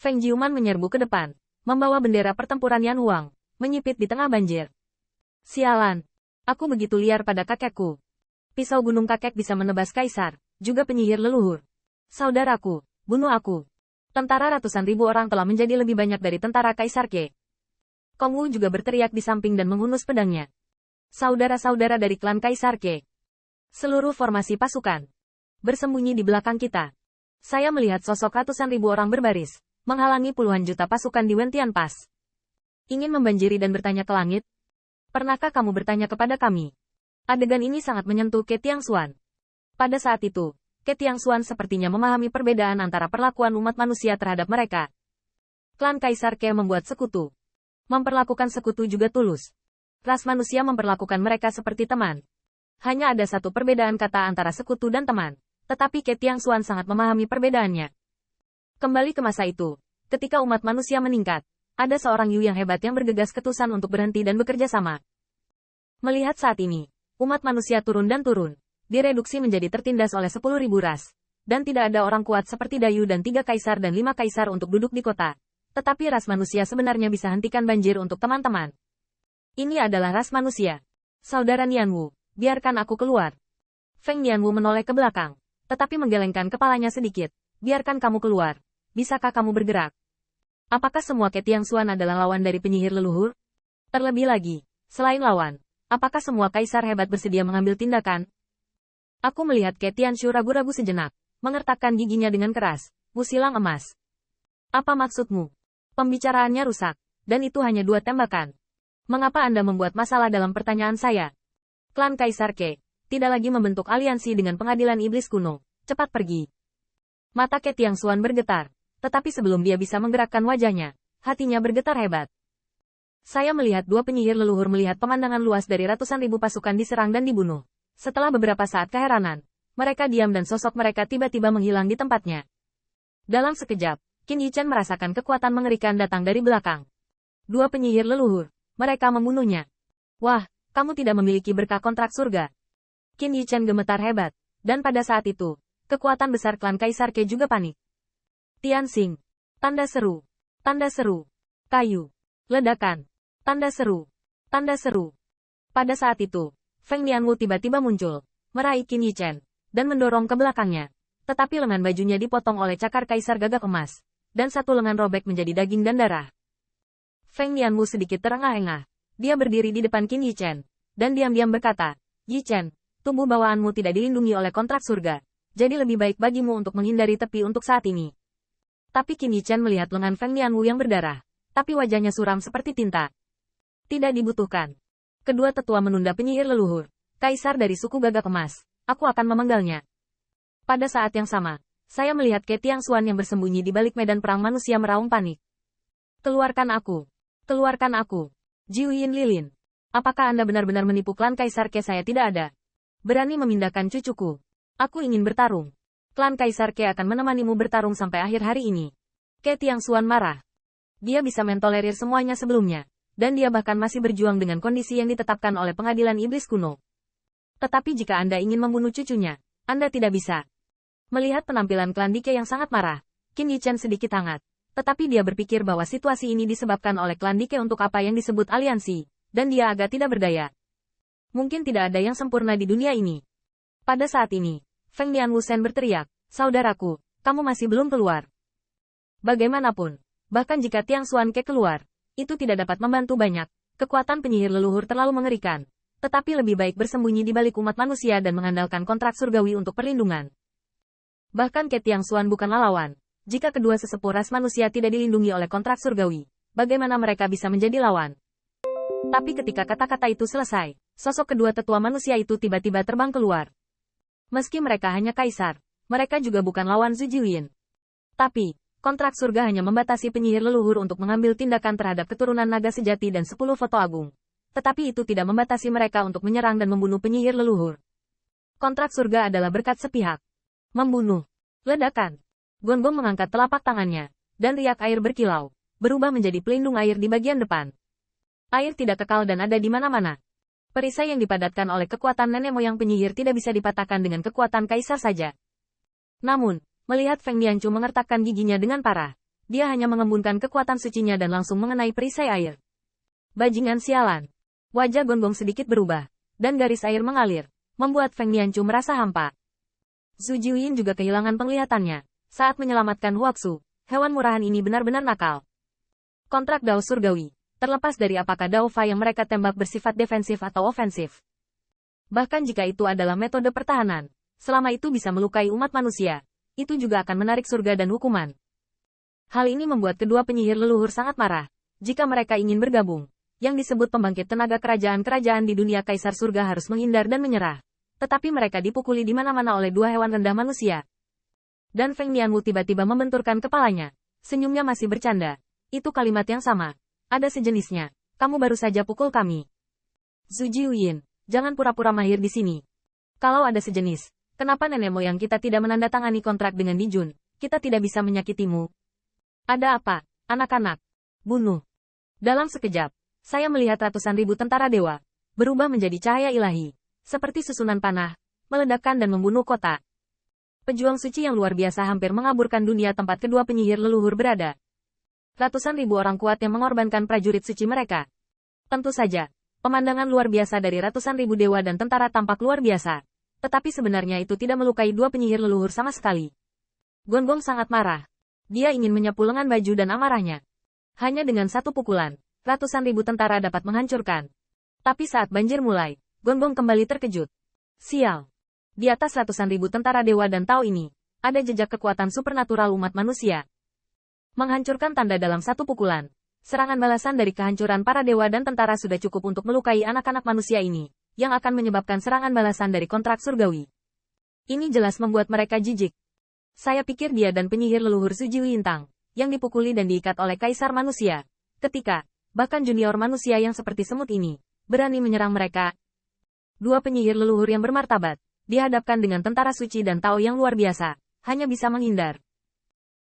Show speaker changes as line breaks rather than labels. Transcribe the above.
Feng Jiuman menyerbu ke depan, membawa bendera pertempuran Yan Huang, menyipit di tengah banjir. Sialan! Aku begitu liar pada kakekku. Pisau gunung kakek bisa menebas kaisar, juga penyihir leluhur. Saudaraku, bunuh aku. Tentara ratusan ribu orang telah menjadi lebih banyak dari tentara Kaisar Ke. Kong Wu juga berteriak di samping dan menghunus pedangnya. Saudara-saudara dari klan Kaisar Ke. Seluruh formasi pasukan bersembunyi di belakang kita. Saya melihat sosok ratusan ribu orang berbaris, menghalangi puluhan juta pasukan di Wentian Pass. Ingin membanjiri dan bertanya ke langit? Pernahkah kamu bertanya kepada kami? Adegan ini sangat menyentuh Ke Tiangxuan. Pada saat itu, Ke Tiangxuan sepertinya memahami perbedaan antara perlakuan umat manusia terhadap mereka. Klan Kaisar Ke membuat sekutu. Memperlakukan sekutu juga tulus. Ras manusia memperlakukan mereka seperti teman. Hanya ada satu perbedaan kata antara sekutu dan teman, tetapi Ke Tiangxuan sangat memahami perbedaannya. Kembali ke masa itu, ketika umat manusia meningkat, ada seorang Yu yang hebat yang bergegas ketusan untuk berhenti dan bekerja sama. Melihat saat ini, umat manusia turun dan turun, direduksi menjadi tertindas oleh 10.000 ras, dan tidak ada orang kuat seperti Dayu dan 3 kaisar dan 5 kaisar untuk duduk di kota. Tetapi ras manusia sebenarnya bisa hentikan banjir untuk teman-teman. Ini adalah ras manusia. Saudara Nianwu, biarkan aku keluar. Feng Nianwu menoleh ke belakang, tetapi menggelengkan kepalanya sedikit. Biarkan kamu keluar. Bisakah kamu bergerak? Apakah semua Ke Tiangxuan adalah lawan dari penyihir leluhur? Terlebih lagi, selain lawan, apakah semua kaisar hebat bersedia mengambil tindakan? Aku melihat Ke Tianxu ragu-ragu sejenak, mengertakkan giginya dengan keras. Musilang emas. Apa maksudmu? Pembicaraannya rusak, dan itu hanya 2 tembakan. Mengapa Anda membuat masalah dalam pertanyaan saya? Klan Kaisar Ke tidak lagi membentuk aliansi dengan pengadilan iblis kuno. Cepat pergi. Mata Ke Tiangxuan bergetar, tetapi sebelum dia bisa menggerakkan wajahnya, hatinya bergetar hebat. Saya melihat 2 penyihir leluhur melihat pemandangan luas dari ratusan ribu pasukan diserang dan dibunuh. Setelah beberapa saat keheranan, mereka diam dan sosok mereka tiba-tiba menghilang di tempatnya. Dalam sekejap, Qin Yichen merasakan kekuatan mengerikan datang dari belakang. 2 penyihir leluhur, mereka membunuhnya. Wah, kamu tidak memiliki berkah kontrak surga. Qin Yichen gemetar hebat, dan pada saat itu, kekuatan besar klan Kaisar Ke juga panik. Tianxing. Tanda seru. Tanda seru. Kayu. Ledakan. Tanda seru. Tanda seru. Pada saat itu, Feng Nianwu tiba-tiba muncul, meraih Qin Yichen, dan mendorong ke belakangnya. Tetapi lengan bajunya dipotong oleh cakar kaisar gagak emas, dan satu lengan robek menjadi daging dan darah. Feng Nianwu sedikit terengah-engah. Dia berdiri di depan Qin Yichen, dan diam-diam berkata, Yichen, tubuh bawaanmu tidak dilindungi oleh kontrak surga, jadi lebih baik bagimu untuk menghindari tepi untuk saat ini. Tapi Qin Yichen melihat lengan Feng Nianwu yang berdarah, tapi wajahnya suram seperti tinta. Tidak dibutuhkan. Kedua tetua menunda penyihir leluhur, kaisar dari suku gagak emas, aku akan memenggalnya. Pada saat yang sama, saya melihat Ke Tiangxuan yang bersembunyi di balik medan perang manusia meraung panik. Keluarkan aku. Keluarkan aku. Jiuyin Lilin. Apakah Anda benar-benar menipu klan Kaisar Ke? Saya tidak ada. Berani memindahkan cucuku. Aku ingin bertarung. Klan Kaisar Ke akan menemanimu bertarung sampai akhir hari ini. Ke Tiangxuan marah. Dia bisa mentolerir semuanya sebelumnya, dan dia bahkan masih berjuang dengan kondisi yang ditetapkan oleh pengadilan iblis kuno. Tetapi jika Anda ingin membunuh cucunya, Anda tidak bisa. Melihat penampilan klan Dike yang sangat marah, Qin Yichen sedikit hangat. Tetapi dia berpikir bahwa situasi ini disebabkan oleh klan Dike untuk apa yang disebut aliansi, dan dia agak tidak berdaya. Mungkin tidak ada yang sempurna di dunia ini. Pada saat ini, Feng Nianwusen berteriak, saudaraku, kamu masih belum keluar. Bagaimanapun, bahkan jika Tiangxuan Ke keluar, itu tidak dapat membantu banyak. Kekuatan penyihir leluhur terlalu mengerikan. Tetapi lebih baik bersembunyi di balik umat manusia dan mengandalkan kontrak surgawi untuk perlindungan. Bahkan Ke Tiangxuan bukanlah lawan. Jika kedua sesepuh ras manusia tidak dilindungi oleh kontrak surgawi, bagaimana mereka bisa menjadi lawan? Tapi ketika kata-kata itu selesai, sosok kedua tetua manusia itu tiba-tiba terbang keluar. Meski mereka hanya kaisar, mereka juga bukan lawan Zhu Jiuyin. Tapi, kontrak surga hanya membatasi penyihir leluhur untuk mengambil tindakan terhadap keturunan naga sejati dan 10 foto agung. Tetapi itu tidak membatasi mereka untuk menyerang dan membunuh penyihir leluhur. Kontrak surga adalah berkat sepihak. Membunuh. Ledakan. Gonggong mengangkat telapak tangannya, dan riak air berkilau, berubah menjadi pelindung air di bagian depan. Air tidak kekal dan ada di mana-mana. Perisai yang dipadatkan oleh kekuatan nenek moyang penyihir tidak bisa dipatahkan dengan kekuatan kaisar saja. Namun, melihat Feng Nianchu mengertakkan giginya dengan parah, Dia hanya mengembunkan kekuatan sucinya dan langsung mengenai perisai air. Bajingan sialan. Wajah Gonggong sedikit berubah, dan garis air mengalir, membuat Feng Nianchu merasa hampa. Zhu Jiuyin juga kehilangan penglihatannya saat menyelamatkan Huaxu. Hewan murahan ini benar-benar nakal. Kontrak Dao Surgawi, terlepas dari apakah Dao Fa yang mereka tembak bersifat defensif atau ofensif. Bahkan jika itu adalah metode pertahanan, selama itu bisa melukai umat manusia, itu juga akan menarik surga dan hukuman. Hal ini membuat kedua penyihir leluhur sangat marah. Jika mereka ingin bergabung, yang disebut pembangkit tenaga kerajaan-kerajaan di dunia Kaisar Surga harus menghindar dan menyerah. Tetapi mereka dipukuli di mana-mana oleh dua hewan rendah manusia. Dan Feng Nianwu tiba-tiba membenturkan kepalanya. Senyumnya masih bercanda. Itu kalimat yang sama. Ada sejenisnya. Kamu baru saja pukul kami. Zhu Jiuyin, jangan pura-pura mahir di sini. Kalau ada sejenis, kenapa nenek moyang kita tidak menandatangani kontrak dengan Dijun? Kita tidak bisa menyakitimu. Ada apa, anak-anak? Bunuh. Dalam sekejap, saya melihat ratusan ribu tentara dewa berubah menjadi cahaya ilahi, seperti susunan panah, meledakkan dan membunuh kota. Pejuang suci yang luar biasa hampir mengaburkan dunia tempat kedua penyihir leluhur berada. Ratusan ribu orang kuat yang mengorbankan prajurit suci mereka. Tentu saja, pemandangan luar biasa dari ratusan ribu dewa dan tentara tampak luar biasa. Tetapi sebenarnya itu tidak melukai dua penyihir leluhur sama sekali. Gonggong sangat marah. Dia ingin menyapu lengan baju dan amarahnya. Hanya dengan satu pukulan, ratusan ribu tentara dapat menghancurkan. Tapi saat banjir mulai, Gonggong kembali terkejut. Sial. Di atas ratusan ribu tentara dewa dan Tao ini, ada jejak kekuatan supernatural umat manusia. Menghancurkan tanda dalam satu pukulan. Serangan balasan dari kehancuran para dewa dan tentara sudah cukup untuk melukai anak-anak manusia ini, yang akan menyebabkan serangan balasan dari kontrak surgawi. Ini jelas membuat mereka jijik. Saya pikir dia dan penyihir leluhur Zhu Jiuyin yang dipukuli dan diikat oleh kaisar manusia. Ketika, bahkan junior manusia yang seperti semut ini, berani menyerang mereka. Dua penyihir leluhur yang bermartabat, dihadapkan dengan tentara suci dan Tao yang luar biasa, hanya bisa menghindar.